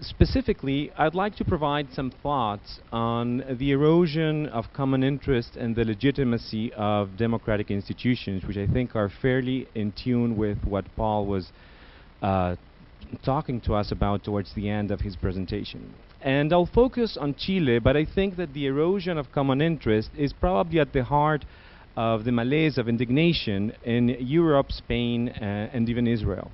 Specifically, I'd like to provide some thoughts on the erosion of common interest and the legitimacy of democratic institutions, which I think are fairly in tune with what Paul was talking to us about towards the end of his presentation. And I'll focus on Chile, but I think that the erosion of common interest is probably at the heart of the malaise of indignation in Europe, Spain, and even Israel.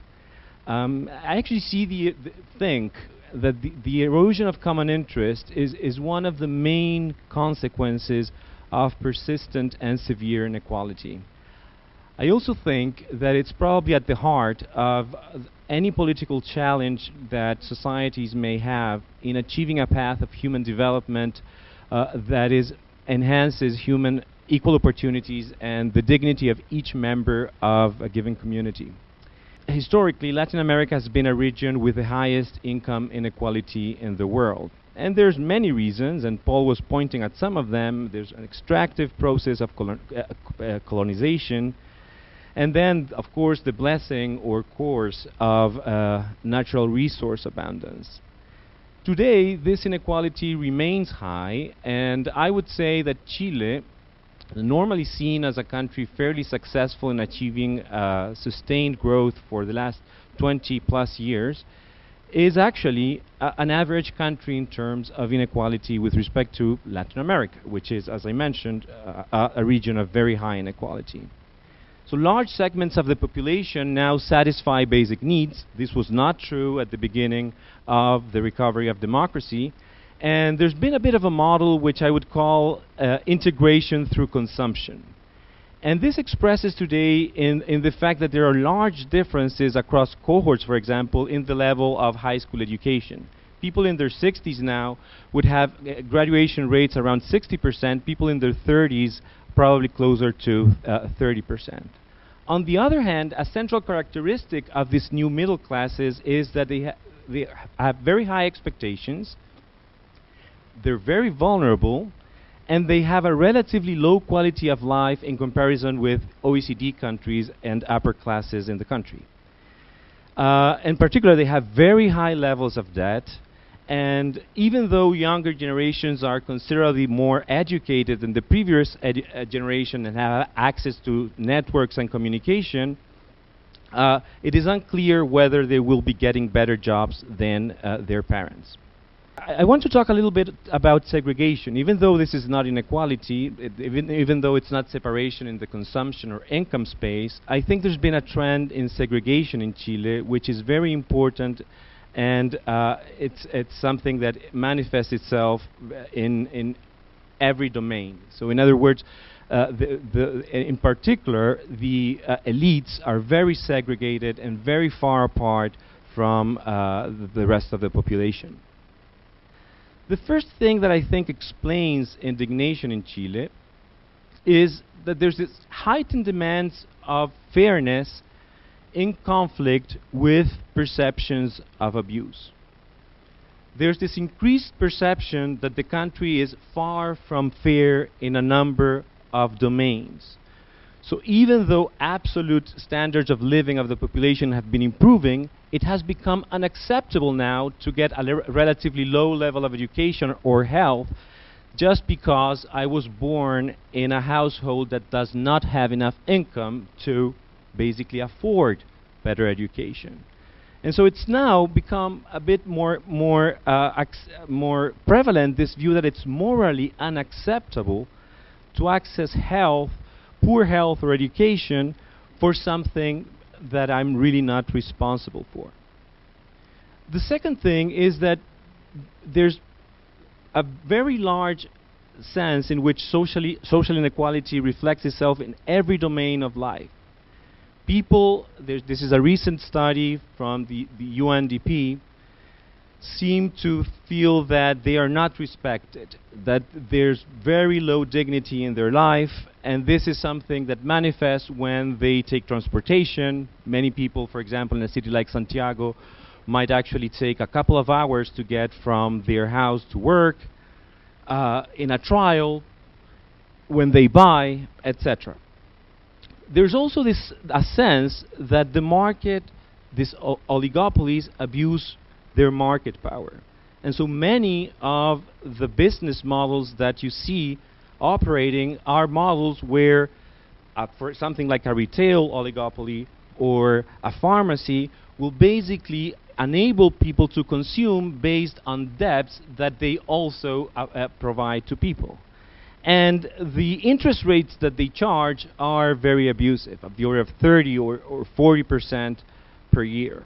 I actually think that the erosion of common interest is one of the main consequences of persistent and severe inequality. I also think that it's probably at the heart of any political challenge that societies may have in achieving a path of human development that enhances human equal opportunities and the dignity of each member of a given community. Historically, Latin America has been a region with the highest income inequality in the world. And there's many reasons, and Paul was pointing at some of them. There's an extractive process of colonization, and then, of course, the blessing or course of natural resource abundance. Today, this inequality remains high, and I would say that Chile, normally seen as a country fairly successful in achieving sustained growth for the last 20 plus years, is actually an average country in terms of inequality with respect to Latin America, which is, as I mentioned, a region of very high inequality. So large segments of the population now satisfy basic needs. This was not true at the beginning of the recovery of democracy. And there's been a bit of a model which I would call integration through consumption. And this expresses today in the fact that there are large differences across cohorts, for example, in the level of high school education. People in their 60s now would have graduation rates around 60%, people in their 30s probably closer to 30%. On the other hand, a central characteristic of this new middle classes is that they have very high expectations, they're very vulnerable, and they have a relatively low quality of life in comparison with OECD countries and upper classes in the country. In particular, they have very high levels of debt, and even though younger generations are considerably more educated than the previous generation and have access to networks and communication, it is unclear whether they will be getting better jobs than their parents. I want to talk a little bit about segregation. Even though this is not inequality, even though it's not separation in the consumption or income space, I think there's been a trend in segregation in Chile, which is very important, and it's something that manifests itself in every domain. So in other words, in particular, the elites are very segregated and very far apart from the rest of the population. The first thing that I think explains indignation in Chile is that there's this heightened demands of fairness in conflict with perceptions of abuse. There's this increased perception that the country is far from fair in a number of domains. So even though absolute standards of living of the population have been improving, it has become unacceptable now to get a relatively low level of education or health just because I was born in a household that does not have enough income to basically afford better education. And so it's now become a bit more prevalent, this view that it's morally unacceptable to access health, poor health or education for something that I'm really not responsible for. The second thing is that there's a very large sense in which social inequality reflects itself in every domain of life. People, this is a recent study from the UNDP, seem to feel that they are not respected, that there's very low dignity in their life, and this is something that manifests when they take transportation. Many people, for example, in a city like Santiago, might actually take a couple of hours to get from their house to work, in a trial, when they buy, etc. There's also a sense that the market, these oligopolies, abuse their market power. And so many of the business models that you see operating are models where, for something like a retail oligopoly or a pharmacy, will basically enable people to consume based on debts that they also provide to people. And the interest rates that they charge are very abusive, of the order of 30 or 40% per year.